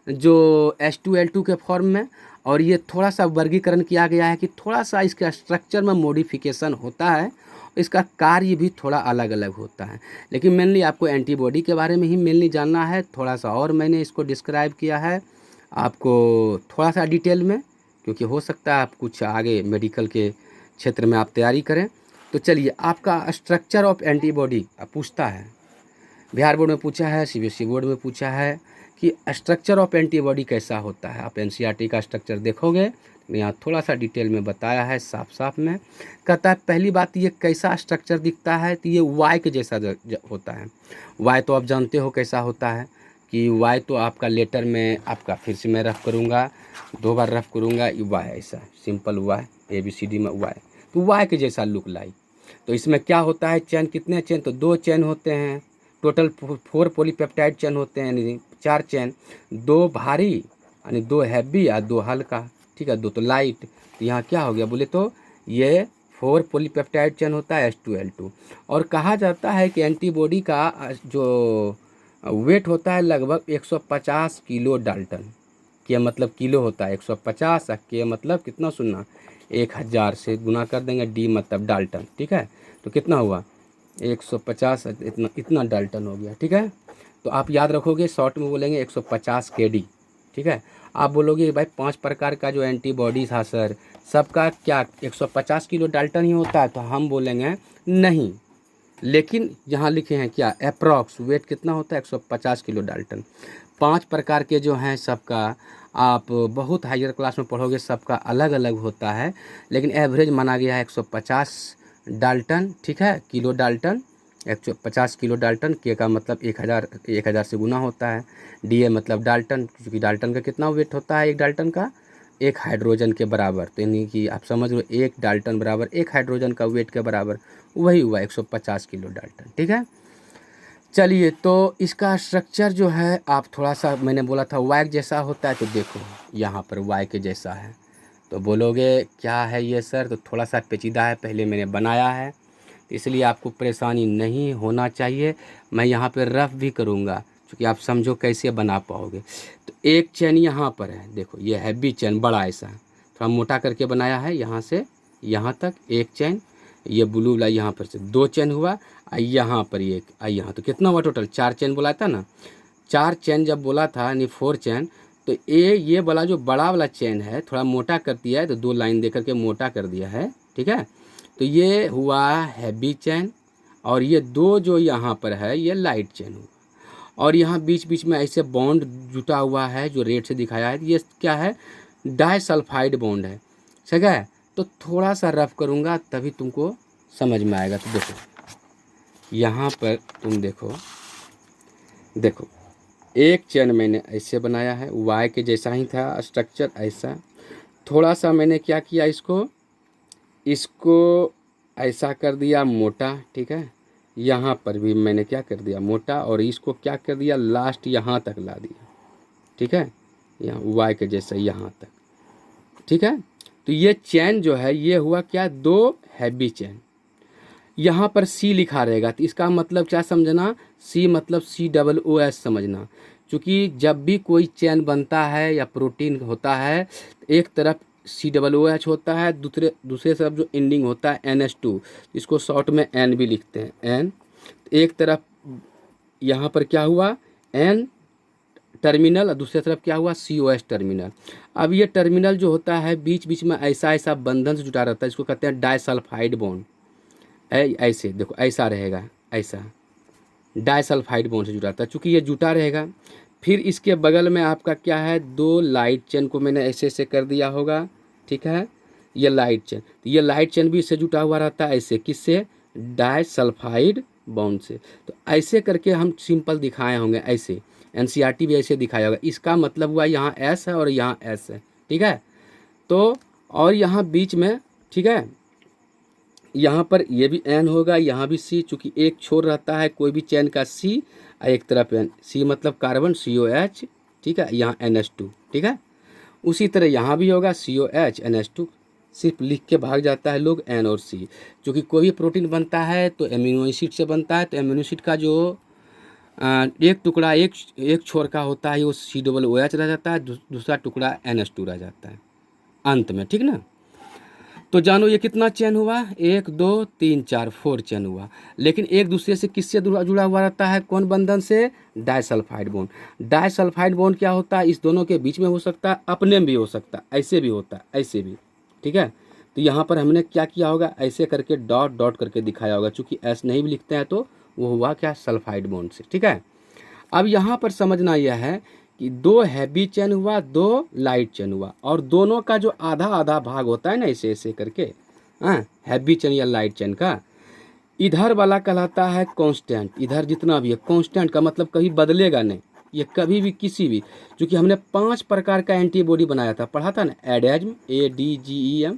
जो H2L2 के फॉर्म में, और ये थोड़ा सा वर्गीकरण किया गया है कि थोड़ा सा इसके स्ट्रक्चर में मॉडिफिकेशन होता है, इसका कार्य भी थोड़ा अलग अलग होता है। लेकिन मेनली आपको एंटीबॉडी के बारे में ही मेनली जानना है। थोड़ा सा और मैंने इसको डिस्क्राइब किया है आपको थोड़ा सा डिटेल में, क्योंकि हो सकता है आप कुछ आगे मेडिकल के क्षेत्र में आप तैयारी करें। तो चलिए, आपका स्ट्रक्चर ऑफ एंटीबॉडी पूछता है, बिहार बोर्ड में पूछा है, CBSE बोर्ड में पूछा है कि स्ट्रक्चर ऑफ एंटीबॉडी कैसा होता है। आप एनसीईआरटी का स्ट्रक्चर देखोगे, यहाँ थोड़ा सा डिटेल में बताया है साफ साफ में। कहता है पहली बात ये कैसा स्ट्रक्चर दिखता है, तो ये वाई के जैसा होता है। वाई तो आप जानते हो कैसा होता है, कि वाई तो आपका लेटर में आपका, फिर से मैं रफ करूँगा, 2 बार रफ करूँगा, वाई ऐसा सिंपल वाई, ABCD में वाई, तो वाई के जैसा लुक लाइक। तो इसमें क्या होता है, चेन कितने चेन, तो 2 चेन होते हैं टोटल, 4 पॉलीपेप्टाइड चेन होते हैं, यानी 4 चेन, 2 भारी यानी 2 हैवी और 2 हल्का, ठीक है, 2 तो लाइट। तो यहाँ क्या हो गया बोले तो ये 4 पॉलीपेप्टाइड चेन होता है H2L2। और कहा जाता है कि एंटीबॉडी का जो वेट होता है लगभग 150 किलो डाल्टन, के मतलब किलो होता है 150, के मतलब कितना सुनना, 1000 से गुना कर देंगे, डी मतलब डाल्टन, ठीक है। तो कितना हुआ 150, इतना डाल्टन हो गया, ठीक है। तो आप याद रखोगे, शॉर्ट में बोलेंगे 150 kD, ठीक है। आप बोलोगे भाई 5 प्रकार का जो एंटीबॉडी था सर, सबका क्या 150 किलो डाल्टन ही होता है, तो हम बोलेंगे नहीं, लेकिन यहाँ लिखे हैं क्या, अप्रॉक्स वेट कितना होता है 150 किलो डाल्टन। 5 प्रकार के जो हैं सबका, आप बहुत हायर क्लास में पढ़ोगे, सबका अलग अलग होता है, लेकिन एवरेज माना गया है 150 डाल्टन, ठीक है, किलो डाल्टन, 150 किलो डाल्टन। के का मतलब 1000 से गुना होता है। DA मतलब डाल्टन, क्योंकि डाल्टन का कितना वेट होता है, एक डाल्टन का 1 हाइड्रोजन के बराबर, तो यानी कि आप समझ लो 1 डाल्टन बराबर 1 हाइड्रोजन का वेट के बराबर, वही हुआ 150 किलो डाल्टन, ठीक है। चलिए, तो इसका स्ट्रक्चर जो है आप थोड़ा सा, मैंने बोला था वाई जैसा होता है, तो देखो यहाँ पर वाई के जैसा है। तो बोलोगे क्या है ये सर, तो थोड़ा सा पेचीदा है, पहले मैंने बनाया है, इसलिए आपको परेशानी नहीं होना चाहिए। मैं यहाँ पर रफ भी करूँगा, क्योंकि आप समझो कैसे बना पाओगे। तो एक चेन यहाँ पर है, देखो ये हैवी चेन, बड़ा ऐसा थोड़ा मोटा करके बनाया है, यहाँ से यहाँ तक एक चेन, ये ब्लू वाला यहाँ पर से 2 चेन हुआ, यहाँ पर एक, यहाँ तो कितना हुआ टोटल, 4 चेन बोला था ना। 4 चेन जब बोला था यानी 4 चेन, तो ये वाला जो बड़ा वाला चेन है थोड़ा मोटा कर दिया है, तो 2 लाइन दे करके मोटा कर दिया है, ठीक है। तो ये हुआ हैवी चेन, और ये 2 जो यहाँ पर है ये लाइट चेन हुआ, और यहाँ बीच बीच में ऐसे बॉन्ड जुटा हुआ है जो रेड से दिखाया है, ये क्या है, डाइसल्फाइड बॉन्ड है, ठीक है। तो थोड़ा सा रफ करूँगा तभी तुमको समझ में आएगा। तो देखो यहाँ पर तुम देखो एक चेन मैंने ऐसे बनाया है, वाई के जैसा ही था स्ट्रक्चर, ऐसा थोड़ा सा मैंने क्या किया, इसको ऐसा कर दिया मोटा, ठीक है। यहाँ पर भी मैंने क्या कर दिया मोटा, और इसको क्या कर दिया लास्ट यहाँ तक ला दिया, ठीक है, यहाँ वाई के जैसा यहाँ तक, ठीक है। तो ये चेन जो है ये हुआ क्या, 2 हैवी चेन। यहाँ पर C लिखा रहेगा, तो इसका मतलब क्या समझना, C मतलब COOS समझना। क्योंकि जब भी कोई चेन बनता है या प्रोटीन होता है, एक तरफ COOH होता है, दूसरे तरफ जो एंडिंग होता है NH2, इसको शॉर्ट में N भी लिखते हैं, N। एक तरफ यहाँ पर क्या हुआ N टर्मिनल, और दूसरी तरफ क्या हुआ COS टर्मिनल। अब ये टर्मिनल जो होता है बीच बीच में ऐसा बंधन से जुटा रहता है, इसको कहते हैं डाइसल्फाइड बॉन्ड। ऐसे देखो ऐसा रहेगा, ऐसा डाइसल्फाइड बॉन्ड से जुटा रहता है, चूँकि ये जुटा रहेगा। फिर इसके बगल में आपका क्या है, 2 लाइट चेन को मैंने ऐसे ऐसे कर दिया होगा, ठीक है, ये लाइट चेन, तो ये लाइट चेन भी इससे जुटा हुआ रहता है, ऐसे किससे, डाइसल्फाइड बॉन्ड से। तो ऐसे करके हम सिंपल दिखाए होंगे, ऐसे एनसीईआरटी भी ऐसे दिखाया होगा। इसका मतलब हुआ यहाँ S है और यहाँ S है, ठीक है। तो और यहाँ बीच में, ठीक है, यहाँ पर ये भी N होगा, यहाँ भी C, चूँकि एक छोर रहता है कोई भी चेन का C, एक तरफ N, C मतलब कार्बन COH, ठीक है, यहाँ NH2, ठीक है। उसी तरह यहाँ भी होगा COH NH2, सिर्फ लिख के भाग जाता है लोग N और C। चूँकि कोई भी प्रोटीन बनता है तो एमिनो एसिड से बनता है, तो एमिनो एसिड का जो एक टुकड़ा एक छोर का होता है वो COOH रह जाता है, दूसरा टुकड़ा NH2 रह जाता है अंत में, ठीक ना। तो जानो ये कितना चेन हुआ, 1 2 3 4 4 चेन हुआ। लेकिन एक दूसरे से किससे जुड़ा हुआ रहता है, कौन बंधन से, डाइसल्फाइड बॉन्ड। डाइसल्फाइड बॉन्ड क्या होता है, इस दोनों के बीच में हो सकता है, अपने में भी हो सकता है, ऐसे भी होता है, ऐसे भी, ठीक है। तो यहाँ पर हमने क्या किया होगा, ऐसे करके डॉट डॉट करके दिखाया होगा, चूँकि S नहीं भी लिखते हैं तो वो हुआ क्या, सल्फाइड बॉन्ड से, ठीक है। अब यहाँ पर समझना यह है कि 2 हैवी चेन हुआ, 2 लाइट चेन हुआ, और दोनों का जो आधा आधा भाग होता है ना, ऐसे ऐसे करके, हाँ, हैवी चेन या लाइट चेन का, इधर वाला कहलाता है कांस्टेंट। इधर जितना भी है कांस्टेंट का मतलब कभी बदलेगा नहीं, ये कभी भी किसी भी, क्योंकि हमने 5 प्रकार का एंटीबॉडी बनाया था, पढ़ा था ना, एडेज्म, ADGEM,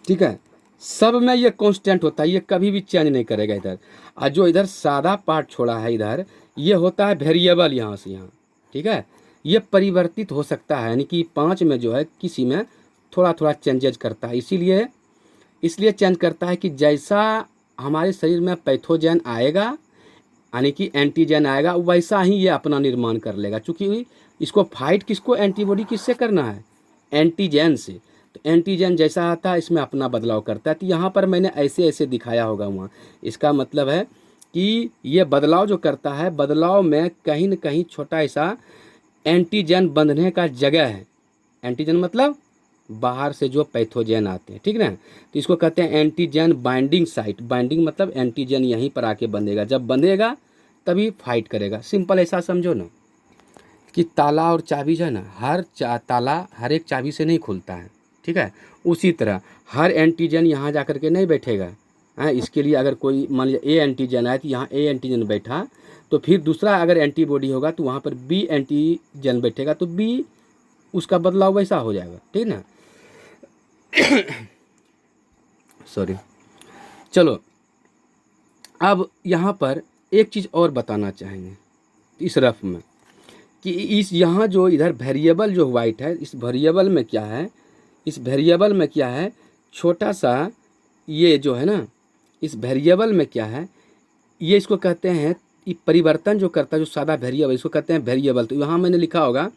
ठीक है, सब में ये कांस्टेंट होता है, ये कभी भी चेंज नहीं करेगा इधर। और जो इधर सादा पार्ट छोड़ा है इधर, ये होता है वेरिएबल, यहाँ से यहाँ, ठीक है, ये परिवर्तित हो सकता है, यानी कि 5 में जो है किसी में थोड़ा थोड़ा चेंजेज करता है, इसलिए चेंज करता है कि जैसा हमारे शरीर में पैथोजन आएगा, यानी कि एंटीजन आएगा, वैसा ही ये अपना निर्माण कर लेगा। चूँकि इसको फाइट किसको, एंटीबॉडी किससे करना है, एंटीजन से, तो एंटीजन जैसा आता है इसमें अपना बदलाव करता है। तो यहाँ पर मैंने ऐसे ऐसे दिखाया होगा वहाँ, इसका मतलब है कि ये बदलाव जो करता है, बदलाव में कहीं न कहीं छोटा ऐसा एंटीजन बंधने का जगह है। एंटीजन मतलब बाहर से जो पैथोजन आते हैं, ठीक ना, तो इसको कहते हैं एंटीजन बाइंडिंग साइट। बाइंडिंग मतलब एंटीजन यहीं पर आके बंधेगा, जब बंधेगा तभी फाइट करेगा। सिंपल ऐसा समझो ना कि ताला और चाबी जो है ना, ताला हर एक चाबी से नहीं खुलता है, ठीक है, उसी तरह हर एंटीजन यहाँ जा कर के नहीं बैठेगा। हाँ, इसके लिए अगर कोई मान लीजिए ए एंटीजन आया तो यहाँ ए एंटीजन बैठा, तो फिर दूसरा अगर एंटीबॉडी होगा तो वहाँ पर बी एंटीजन बैठेगा, तो बी उसका बदलाव वैसा हो जाएगा, ठीक ना। सॉरी, चलो अब यहाँ पर एक चीज़ और बताना चाहेंगे इस रफ में, कि इस यहाँ जो इधर वेरिएबल जो वाइट है, इस वेरिएबल में क्या है, इस वेरिएबल में क्या है, छोटा सा ये जो है ना, इस वेरिएबल में क्या है, ये इसको कहते हैं, ये परिवर्तन जो करता है, जो सादा वेरिएबल, इसको कहते हैं वेरिएबल। तो यहाँ मैंने लिखा होगा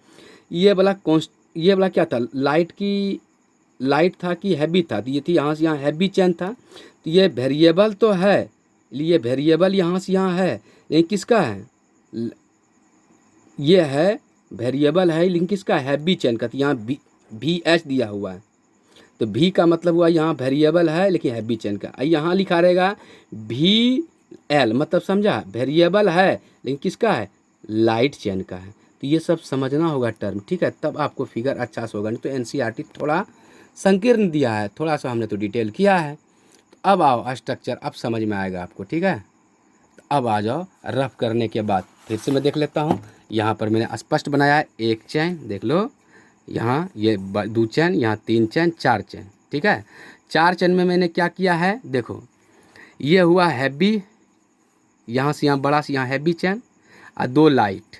ये वाला क्या था, लाइट था कि हैवी था, तो ये थी यहाँ से यहाँ हैवी चेन था, तो ये वेरिएबल तो है, ये वेरिएबल यहाँ से यहाँ है, लेकिन किसका है, ये है वेरिएबल है, लेकिन किसका, हैवी चेन का। तो यहाँ VH दिया हुआ है, तो V का मतलब हुआ यहाँ वेरिएबल है लेकिन हैवी चेन का। यहाँ लिखा रहेगा VL, मतलब समझा, वेरिएबल है लेकिन किसका है, लाइट चेन का है। तो ये सब समझना होगा टर्म, ठीक है, तब आपको फिगर अच्छा से होगा, नहीं तो NCERT थोड़ा संकीर्ण दिया है, थोड़ा सा हमने तो डिटेल किया है। तो अब आओ स्ट्रक्चर, अब समझ में आएगा आपको, ठीक है। तो अब आ जाओ रफ करने के बाद, फिर से मैं देख लेता हूँ। यहाँ पर मैंने स्पष्ट बनाया है, एक चैन देख लो, यहाँ ये 2 चैन, यहाँ 3 चैन, 4 चैन, ठीक है। 4 चैन में मैंने क्या किया है, देखो ये हुआ हैवी, यहाँ से यहाँ बड़ा से यहाँ हैवी चैन और 2 लाइट,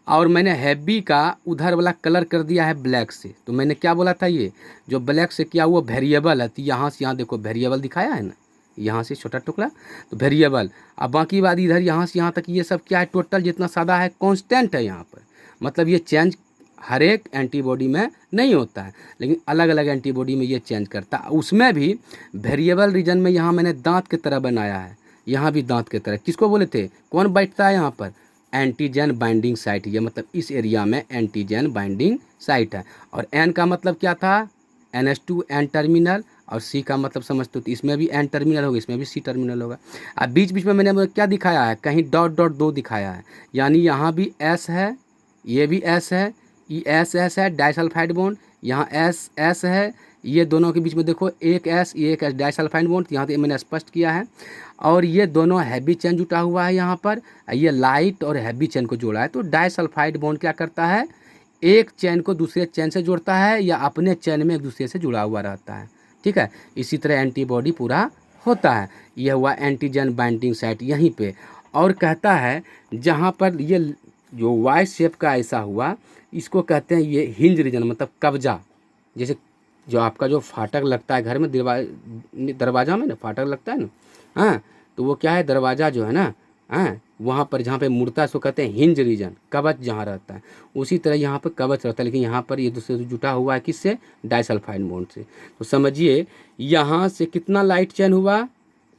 और मैंने हैवी का उधर वाला कलर कर दिया है ब्लैक से। तो मैंने क्या बोला था, ये जो ब्लैक से किया वो वेरिएबल है, तो यहाँ से यहाँ देखो वेरिएबल दिखाया है ना, यहाँ से छोटा टुकड़ा, तो वेरिएबल। अब बाकी बात इधर यहाँ से यहाँ तक ये सब क्या है, टोटल जितना सादा है कांस्टेंट है यहाँ पर, मतलब ये चेंज हर एक एंटीबॉडी में नहीं होता है, लेकिन अलग अलग एंटीबॉडी में ये चेंज करता है। उसमें भी वेरिएबल रीजन में यहाँ मैंने दांत की तरह बनाया है, यहाँ भी दांत की तरह, किसको बोले थे, कौन बैठता है यहाँ पर, एंटीजन बाइंडिंग साइट। ये मतलब इस एरिया में एंटीजन बाइंडिंग साइट है। और एन का मतलब क्या था, NH2 एन टर्मिनल, और सी का मतलब समझते हो, तो इसमें भी एन टर्मिनल होगा, इसमें भी सी टर्मिनल होगा। अब बीच बीच में मैंने क्या दिखाया है, कहीं डॉट डॉट 2 दिखाया है, यानी यहाँ भी S है, ये भी S है, ये S है डाइसल्फाइड बॉन्ड, यहाँ S है, ये दोनों के बीच में देखो एक S, ये एक S डाइसल्फाइड बॉन्ड, यहाँ पे मैंने स्पष्ट किया है। और ये दोनों हैवी चेन जुटा हुआ है यहाँ पर, ये लाइट और हैवी चेन को जोड़ा है। तो डाइसल्फाइड बॉन्ड क्या करता है, एक चेन को दूसरे चेन से जोड़ता है या अपने चेन में एक दूसरे से जुड़ा हुआ रहता है, ठीक है। इसी तरह एंटीबॉडी पूरा होता है। यह हुआ एंटीजन बाइंडिंग साइट यहीं पे। और कहता है जहाँ पर ये जो वाई शेप का ऐसा हुआ, इसको कहते हैं ये हिंज रीजन, मतलब कब्जा। जैसे जो आपका जो फाटक लगता है घर में, दरवाजा में ना फाटक लगता है ना, हाँ, तो वो क्या है, दरवाज़ा जो है ना, हाँ, वहाँ पर जहाँ पे मुड़ता है उसको कहते हैं हिंज रीजन, कवच जहाँ रहता है। उसी तरह यहाँ पर कवच रहता है, लेकिन यहाँ पर ये दूसरे से जुटा हुआ है, किससे, डाइसल्फाइड बॉन्ड से। तो समझिए यहाँ से कितना लाइट चेन हुआ,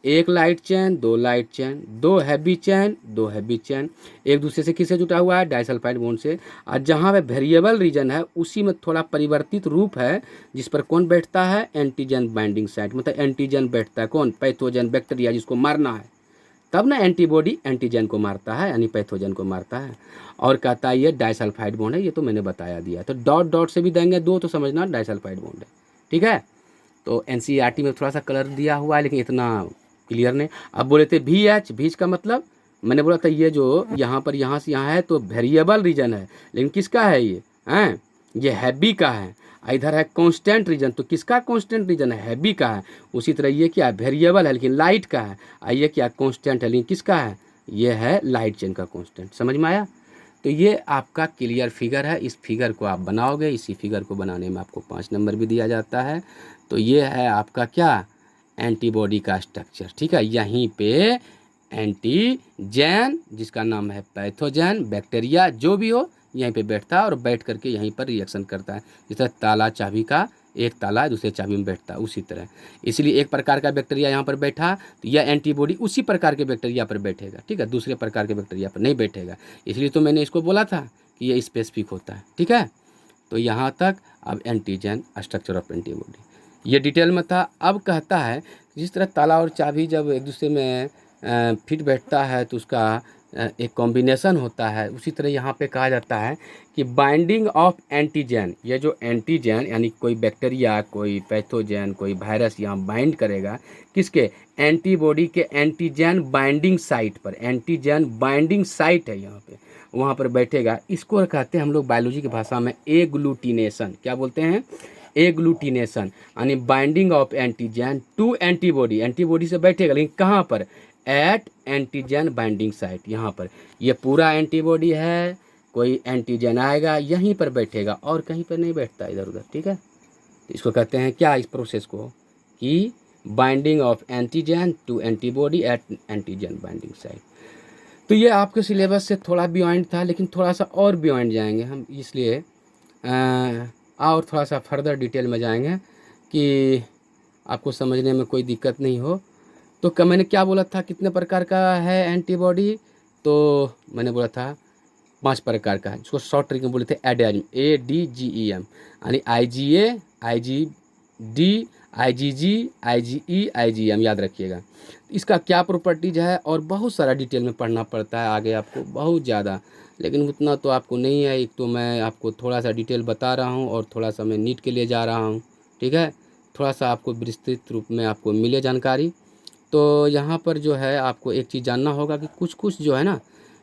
1 light chain, 2 light chain, 2 heavy chain, 2 heavy chain, एक दूसरे से किससे जुटा हुआ है, डाइसल्फाइड बॉन्ड से। और जहाँ पे वेरिएबल रीजन है उसी में थोड़ा परिवर्तित रूप है, जिस पर कौन बैठता है, एंटीजन बाइंडिंग साइट, मतलब एंटीजन बैठता है, कौन, पैथोजन बैक्टीरिया, जिसको मारना है, तब ना एंटीबॉडी एंटीजन को मारता है, यानी पैथोजन को मारता है। और कहता है ये डाइसल्फाइड बॉन्ड है, ये तो मैंने बताया दिया। तो डॉट डॉट से भी देंगे दो तो समझना डाइसल्फाइड बॉन्ड है, ठीक है। तो एनसीईआरटी में थोड़ा सा कलर दिया हुआ है लेकिन इतना क्लियर नहीं। अब बोले थे VH, VH का मतलब मैंने बोला था ये जो यहाँ पर यहाँ से यहाँ है तो वेरिएबल रीजन है, लेकिन किसका है ये हैं, ये हैवी का है। इधर है कांस्टेंट रीजन, तो किसका कांस्टेंट रीजन है, हैवी का है। उसी तरह ये क्या है, वेरिएबल है लेकिन लाइट का है। ये क्या कांस्टेंट है लेकिन किसका है, ये है लाइट चेन का कांस्टेंट। समझ में आया। तो ये आपका क्लियर फिगर है, इस फिगर को आप बनाओगे। इसी फिगर को बनाने में आपको 5 नंबर भी दिया जाता है। तो ये है आपका क्या, एंटीबॉडी का स्ट्रक्चर, ठीक है। यहीं पे एंटीजन जिसका नाम है पैथोजन, बैक्टीरिया जो भी हो यहीं पे बैठता है और बैठ करके यहीं पर रिएक्शन करता है। जैसे ताला चाबी का, एक ताला दूसरे चाबी में बैठता है, उसी तरह। इसलिए एक प्रकार का बैक्टीरिया यहाँ पर बैठा तो यह एंटीबॉडी उसी प्रकार के बैक्टीरिया पर बैठेगा, ठीक है, दूसरे प्रकार के बैक्टीरिया पर नहीं बैठेगा। इसलिए तो मैंने इसको बोला था कि ये स्पेसिफिक होता है, ठीक है। तो यहाँ तक अब एंटीजन, स्ट्रक्चर ऑफ एंटीबॉडी ये डिटेल में था। अब कहता है जिस तरह ताला और चाबी जब एक दूसरे में फिट बैठता है तो उसका एक कॉम्बिनेशन होता है, उसी तरह यहाँ पे कहा जाता है कि बाइंडिंग ऑफ एंटीजन। ये जो एंटीजन यानी कोई बैक्टीरिया, कोई पैथोजन, कोई वायरस यहाँ बाइंड करेगा किसके, एंटीबॉडी के एंटीजन बाइंडिंग साइट पर। एंटीजन बाइंडिंग साइट है यहाँ पे, वहाँ पर बैठेगा। इसको कहते हैं हम लोग बायोलॉजी की भाषा में एग्लूटिनेशन। क्या बोलते हैं, एग्लूटिनेशन, यानी binding of antigen to antibody. Antibody से बैठेगा लेकिन कहाँ पर, एट एंटीजन बाइंडिंग साइट। यहाँ पर ये पूरा एंटीबॉडी है, कोई एंटीजन आएगा यहीं पर बैठेगा और कहीं पर नहीं बैठता इधर उधर, ठीक है। तो इसको कहते हैं क्या, इस प्रोसेस को, कि binding of antigen to antibody at antigen binding site. तो ये आपके सिलेबस से थोड़ा बियॉन्ड था, लेकिन थोड़ा सा और बियॉन्ड जाएंगे हम, इसलिए और थोड़ा सा फर्दर डिटेल में जाएंगे कि आपको समझने में कोई दिक्कत नहीं हो। तो मैंने क्या बोला था, कितने प्रकार का है एंटीबॉडी, तो मैंने बोला था 5 प्रकार का है, जिसको शॉर्ट ट्रिक में बोले थे एडेजिम, ADGEM, यानी IgA, IgD, IgG, IgE, IgM, याद रखिएगा। इसका क्या प्रॉपर्टीज है और बहुत सारा डिटेल में पढ़ना पड़ता है आगे आपको, बहुत ज़्यादा, लेकिन उतना तो आपको नहीं है। एक तो मैं आपको थोड़ा सा डिटेल बता रहा हूँ और थोड़ा सा मैं नीट के लिए जा रहा हूँ, ठीक है। थोड़ा सा आपको विस्तृत रूप में आपको मिले जानकारी। तो यहाँ पर जो है आपको एक चीज़ जानना होगा कि कुछ कुछ जो है ना,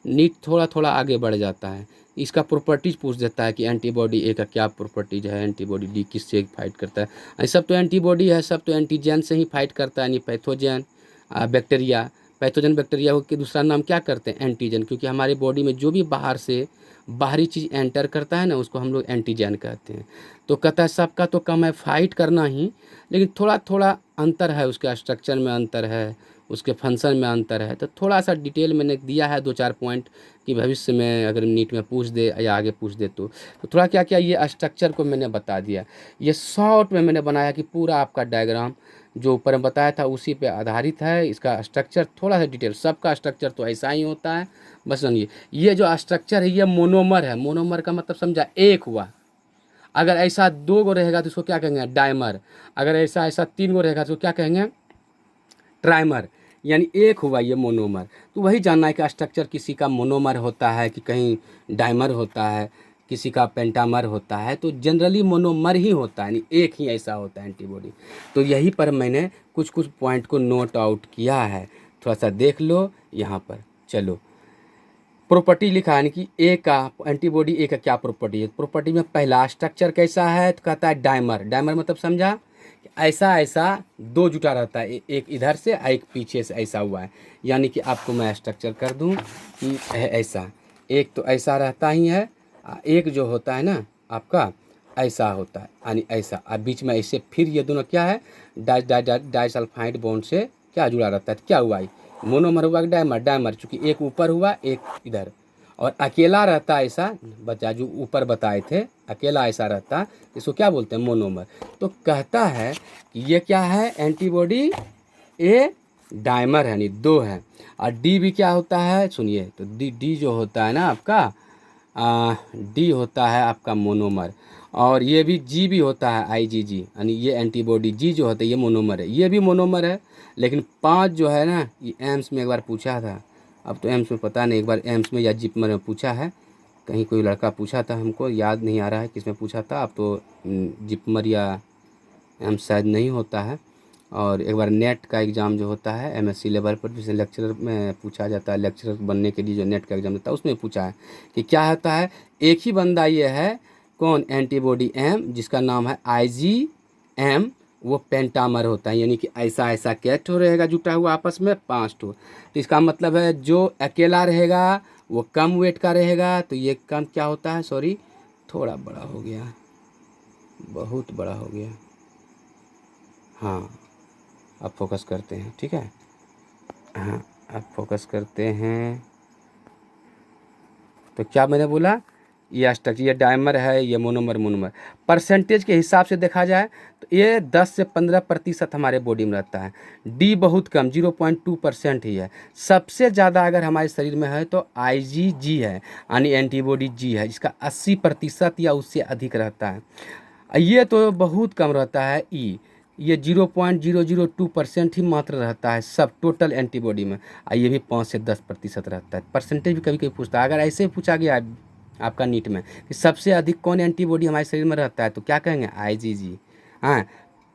नीट थोड़ा थोड़ा आगे बढ़ जाता है, इसका प्रॉपर्टीज पूछ देता है कि एंटीबॉडी ए का क्या प्रॉपर्टीज है, एंटीबॉडी डी किससे फाइट करता है। ये सब तो एंटीबॉडी है, सब तो एंटीजन से ही फाइट करता है, यानी पैथोजन बैक्टीरिया। पैथोजन बैक्टीरिया के दूसरा नाम क्या करते हैं, एंटीजन, क्योंकि हमारे बॉडी में जो भी बाहर से बाहरी चीज़ एंटर करता है ना, उसको हम लोग एंटीजन कहते हैं। तो कहता है सबका तो कम है फाइट करना ही, लेकिन थोड़ा थोड़ा अंतर है, उसके स्ट्रक्चर में अंतर है, उसके फंक्शन में अंतर है। तो थोड़ा सा डिटेल मैंने दिया है 2-4 पॉइंट कि भविष्य में अगर नीट में पूछ दे या आगे पूछ दे तो थोड़ा क्या क्या ये स्ट्रक्चर को मैंने बता दिया। ये शॉर्ट में मैंने बनाया कि पूरा आपका डायग्राम जो ऊपर में बताया था उसी पे आधारित है। इसका स्ट्रक्चर थोड़ा सा डिटेल, सबका स्ट्रक्चर तो ऐसा ही होता है, बस समझिए। ये जो स्ट्रक्चर है ये मोनोमर है। मोनोमर का मतलब समझा, एक हुआ। अगर ऐसा 2 गो रहेगा तो उसको क्या कहेंगे, डायमर। अगर ऐसा 3 गो रहेगा तो क्या कहेंगे, ट्राइमर, यानी एक हुआ ये मोनोमर। तो वही जानना है कि स्ट्रक्चर किसी का मोनोमर होता है कि कहीं डायमर होता है, किसी का पेंटामर होता है। तो जनरली मोनोमर ही होता है, यानी एक ही ऐसा होता है एंटीबॉडी। तो यही पर मैंने कुछ कुछ पॉइंट को नोट आउट किया है, थोड़ा सा देख लो यहाँ पर। चलो, प्रॉपर्टी लिखा है कि ए का, एंटीबॉडी ए का क्या प्रॉपर्टी है। प्रॉपर्टी में पहला स्ट्रक्चर कैसा है तो कहता है डायमर। डायमर मतलब समझा, ऐसा ऐसा 2 जुटा रहता है, एक इधर से एक पीछे से ऐसा हुआ है। यानी कि आपको मैं स्ट्रक्चर कर दूं कि ऐसा, एक तो ऐसा रहता ही है, एक जो होता है ना आपका ऐसा होता है, यानी ऐसा, और बीच में ऐसे। फिर ये दोनों क्या है, डाइसल्फाइड बॉन्ड से क्या जुड़ा रहता है, क्या हुआ है, मोनोमर हुआ डायमर। डायमर चूँकि एक ऊपर हुआ एक इधर, और अकेला रहता है ऐसा, बचा जो ऊपर बताए थे, अकेला ऐसा रहता, इसको क्या बोलते हैं, मोनोमर। तो कहता है कि ये क्या है, एंटीबॉडी ए डायमर है, यानी 2 है। और डी भी क्या होता है, सुनिए। तो डी जो होता है ना आपका, डी होता है आपका मोनोमर। और ये भी जी भी होता है, IgG, यानी ये एंटीबॉडी। जी जो होता है ये मोनोमर है, ये भी मोनोमर है। लेकिन 5 जो है ना, ये एम्स में एक बार पूछा था, अब तो एम्स में पता नहीं, एक बार एम्स में या जिपमर में पूछा है, कहीं कोई लड़का पूछा था, हमको याद नहीं आ रहा है किसमें पूछा था। अब तो जिपमर या एम्स शायद नहीं होता है। और एक बार नेट का एग्ज़ाम जो होता है MSc लेवल पर, जिसे लेक्चरर में पूछा जाता है, लेक्चरर बनने के लिए जो नेट का एग्ज़ाम होता है उसमें पूछा है कि क्या होता है। एक ही बंदा ये है, कौन, एंटीबॉडी M, जिसका नाम है IgM, वो पेंटामर होता है, यानी कि ऐसा ऐसा क्या ठो रहेगा जुटा हुआ आपस में, 5 ठो। तो इसका मतलब है जो अकेला रहेगा वो कम वेट का रहेगा, तो ये कम क्या होता है, सॉरी थोड़ा बड़ा हो गया, बहुत बड़ा हो गया। हाँ, अब फोकस करते हैं, ठीक है। हाँ, अब फोकस करते हैं। तो क्या मैंने बोला, ये स्ट्रक्चर, ये डायमर है, ये मोनोमर। मोनोमर परसेंटेज के हिसाब से देखा जाए तो ये 10 से 15% हमारे बॉडी में रहता है। डी बहुत कम, 0.2% ही है। सबसे ज़्यादा अगर हमारे शरीर में है तो IgG है, यानी एंटीबॉडी जी है, जिसका 80% या उससे अधिक रहता है। ये तो बहुत कम रहता है ई, ये 0.002% ही मात्र रहता है सब टोटल एंटीबॉडी में। ये भी 5 से 10% रहता है। परसेंटेज भी कभी कभी पूछता है, अगर ऐसे पूछा गया आपका नीट में कि सबसे अधिक कौन एंटीबॉडी हमारे शरीर में रहता है, तो क्या कहेंगे, IgG। हाँ,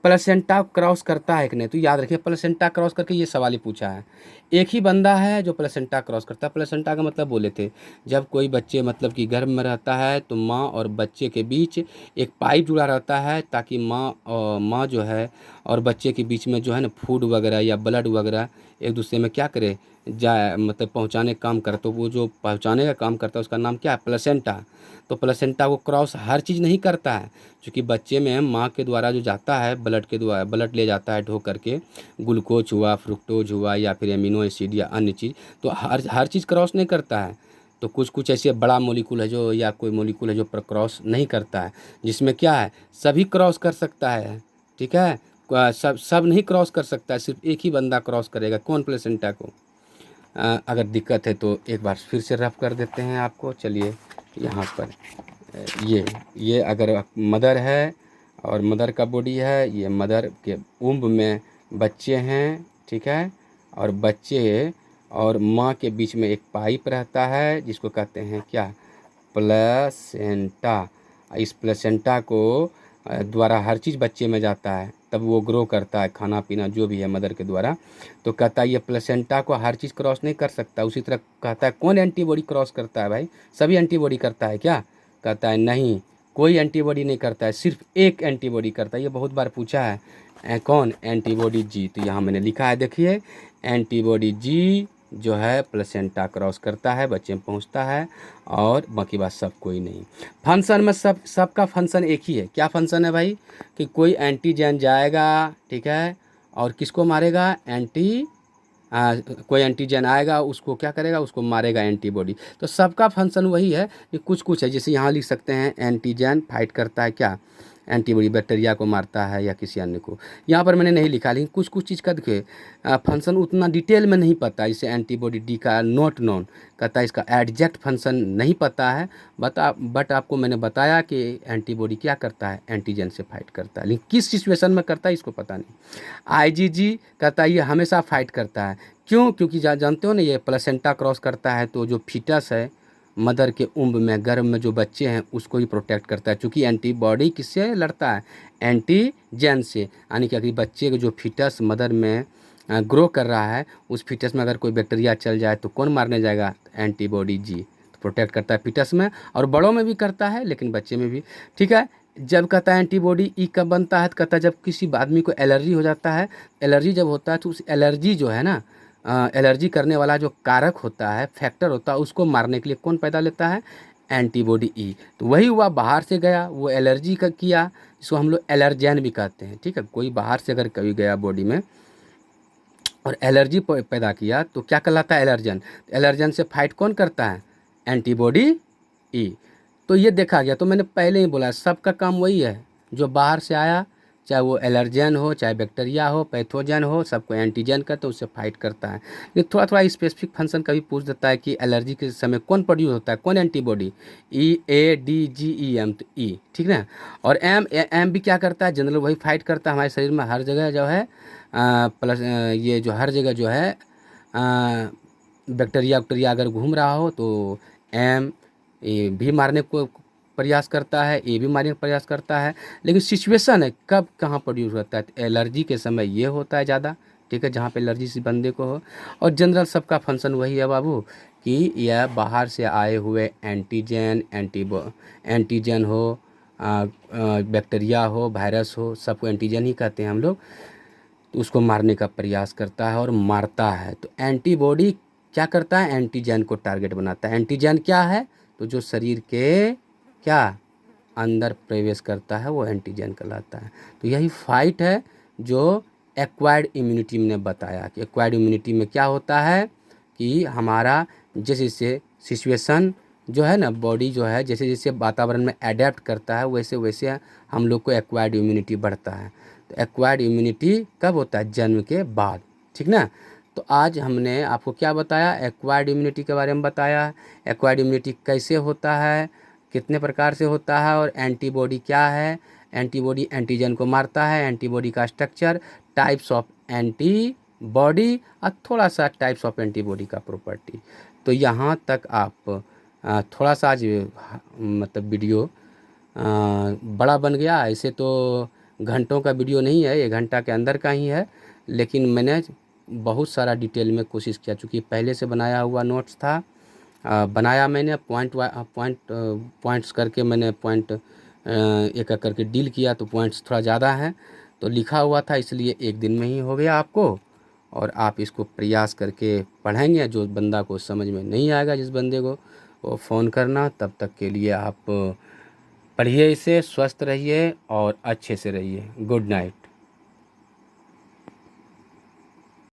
प्लेसेंटा क्रॉस करता है कि नहीं, तो याद रखिए प्लेसेंटा क्रॉस करके ये सवाल ही पूछा है। एक ही बंदा है जो प्लेसेंटा क्रॉस करता है। प्लेसेंटा का मतलब बोले थे, जब कोई बच्चे मतलब कि गर्भ में रहता है तो माँ और बच्चे के बीच एक पाइप जुड़ा रहता है, ताकि माँ जो है और बच्चे के बीच में जो है ना फूड वगैरह या ब्लड वगैरह एक दूसरे में क्या करे, जाए, मतलब पहुँचाने का काम करे। तो वो जो पहुँचाने का काम करता है उसका नाम क्या है, प्लेसेंटा। तो प्लेसेंटा को क्रॉस हर चीज़ नहीं करता है, क्योंकि बच्चे में माँ के द्वारा जो जाता है ब्लड के द्वारा, ब्लड ले जाता है ढो करके, ग्लूकोज हुआ, फ्रुक्टोज हुआ, या फिर एमिनो एसिड या अन्य चीज़, तो हर चीज़ क्रॉस नहीं करता है। तो कुछ कुछ ऐसे बड़ा मोलिकुल है जो, या कोई मोलिकुल है जो क्रॉस नहीं करता है, जिसमें क्या है सभी क्रॉस कर सकता है, ठीक है। सब सब नहीं क्रॉस कर सकता है, सिर्फ एक ही बंदा क्रॉस करेगा, कौन, प्लेसेंटा को। अगर दिक्कत है तो एक बार फिर से रफ कर देते हैं आपको। चलिए यहाँ पर ये अगर मदर है और मदर का बॉडी है, ये मदर के उम्ब में बच्चे हैं, ठीक है। और बच्चे और माँ के बीच में एक पाइप रहता है जिसको कहते हैं क्या, प्लेसेंटा। इस प्लेसेंटा को द्वारा हर चीज़ बच्चे में जाता है, तब वो ग्रो करता है, खाना पीना जो भी है मदर के द्वारा। तो कहता है ये प्लेसेंटा को हर चीज़ क्रॉस नहीं कर सकता। उसी तरह कहता है कौन एंटीबॉडी क्रॉस करता है भाई, सभी एंटीबॉडी करता है क्या, कहता है नहीं, कोई एंटीबॉडी नहीं करता है, सिर्फ एक एंटीबॉडी करता है। ये बहुत बार पूछा है, कौन, एंटीबॉडी जी। तो यहाँ मैंने लिखा है, देखिए एंटीबॉडी जी जो है प्लेसेंटा क्रॉस करता है, बच्चे में पहुँचता है, और बाकी बात सब कोई नहीं। फंक्शन में सबका फंक्शन एक ही है। क्या फंक्शन है भाई, कि कोई एंटीजन जाएगा, ठीक है, और किसको मारेगा, कोई एंटीजन आएगा उसको क्या करेगा, उसको मारेगा एंटीबॉडी। तो सबका फंक्शन वही है कि कुछ कुछ है, जैसे यहाँ लिख सकते हैं एंटीजन फाइट करता है क्या, एंटीबॉडी बैक्टीरिया को मारता है या किसी अन्य को। यहाँ पर मैंने नहीं लिखा, लेकिन कुछ कुछ चीज़ का देखिए फंक्शन उतना डिटेल में नहीं पता, जैसे एंटीबॉडी डी का नॉट नोन कहता है, इसका एग्जैक्ट फंक्शन नहीं पता है। बट आपको मैंने बताया कि एंटीबॉडी क्या करता है, एंटीजन से फाइट करता है, लेकिन किस सिचुएशन में करता है इसको पता नहीं। IgG कहता है ये हमेशा फाइट करता है, क्यों, क्योंकि जानते हो ना ये प्लेसेंटा क्रॉस करता है, तो जो फीटस है मदर के उम्ब में, गर्भ में जो बच्चे हैं उसको ही प्रोटेक्ट करता है, क्योंकि एंटीबॉडी किससे लड़ता है, एंटीजन से। यानी कि अगर बच्चे के जो फीटस मदर में ग्रो कर रहा है, उस फीटस में अगर कोई बैक्टीरिया चल जाए तो कौन मारने जाएगा, एंटीबॉडी जी। तो प्रोटेक्ट करता है फीटस में, और बड़ों में भी करता है, लेकिन बच्चे में भी, ठीक है। जब कहता है एंटीबॉडी ई कब बनता है, तो कहता है जब किसी आदमी को एलर्जी हो जाता है। एलर्जी जब होता है तो उस एलर्जी जो है ना, एलर्जी करने वाला जो कारक होता है, फैक्टर होता है, उसको मारने के लिए कौन पैदा लेता है, एंटीबॉडी ई। तो वही हुआ, बाहर से गया वो एलर्जी का किया, जिसको हम लोग एलर्जन भी कहते हैं, ठीक है। कोई बाहर से अगर कभी गया बॉडी में और एलर्जी पैदा किया तो क्या कहलाता है, एलर्जन। एलर्जन से फाइट कौन करता है, एंटीबॉडी ई। तो ये देखा गया, तो मैंने पहले ही बोला सबका काम वही है, जो बाहर से आया चाहे वो एलर्जन हो, चाहे बैक्टीरिया हो, पैथोजन हो, सबको एंटीजन का तो उससे फाइट करता है। ये थोड़ा थोड़ा स्पेसिफिक फंक्शन कभी पूछ देता है कि एलर्जी के समय कौन प्रोड्यूस होता है, कौन एंटीबॉडी, EADGEM, तो ई, ठीक ना। और एम भी क्या करता है, जनरल वही फाइट करता है हमारे शरीर में हर जगह जो है प्लस ये जो हर जगह जो है बैक्टीरिया वक्टीरिया अगर घूम रहा हो तो एम ये भी मारने को प्रयास करता है, ए भी मारने का प्रयास करता है। लेकिन सिचुएशन है कब कहाँ प्रोड्यूस होता है, तो एलर्जी के समय ये होता है ज़्यादा, ठीक है, जहाँ पे एलर्जी से बंदे को हो। और जनरल सबका फंक्शन वही है बाबू कि यह बाहर से आए हुए एंटीजन हो, बैक्टीरिया हो, वायरस हो, सबको एंटीजन ही कहते हैं हम लोग, तो उसको मारने का प्रयास करता है और मारता है। तो एंटीबॉडी क्या करता है, एंटीजन को टारगेट बनाता है। एंटीजन क्या है, तो जो शरीर के क्या अंदर प्रवेश करता है वो एंटीजन कहलाता है। तो यही फाइट है जो एक्वायर्ड इम्यूनिटी में बताया कि एक्वायर्ड इम्यूनिटी में क्या होता है कि हमारा जैसे जैसे सिचुएशन जो है ना, बॉडी जो है जैसे जैसे वातावरण में अडेप्ट करता है वैसे वैसे हम लोग को एक्वायर्ड इम्यूनिटी बढ़ता है। तो एक्वायर्ड इम्यूनिटी कब होता है, जन्म के बाद, ठीक ना। तो आज हमने आपको क्या बताया, एक्वायर्ड इम्यूनिटी के बारे में बताया, एक्वायर्ड इम्यूनिटी कैसे होता है, कितने प्रकार से होता है, और एंटीबॉडी क्या है, एंटीबॉडी एंटीजन को मारता है, एंटीबॉडी का स्ट्रक्चर, टाइप्स ऑफ एंटीबॉडी और थोड़ा सा टाइप्स ऑफ एंटीबॉडी का प्रॉपर्टी। तो यहाँ तक आप थोड़ा सा आज मतलब वीडियो बड़ा बन गया। ऐसे तो घंटों का वीडियो नहीं है, 1 घंटा के अंदर का ही है, लेकिन मैंने बहुत सारा डिटेल में कोशिश किया, चूँकि पहले से बनाया हुआ नोट्स था, बनाया मैंने पॉइंट्स करके मैंने पॉइंट एक एक करके डील किया, तो पॉइंट्स थोड़ा ज़्यादा हैं तो लिखा हुआ था, इसलिए 1 दिन में ही हो गया आपको। और आप इसको प्रयास करके पढ़ेंगे, जो बंदा को समझ में नहीं आएगा, जिस बंदे को, वो फ़ोन करना। तब तक के लिए आप पढ़िए इसे, स्वस्थ रहिए और अच्छे से रहिए। Good night.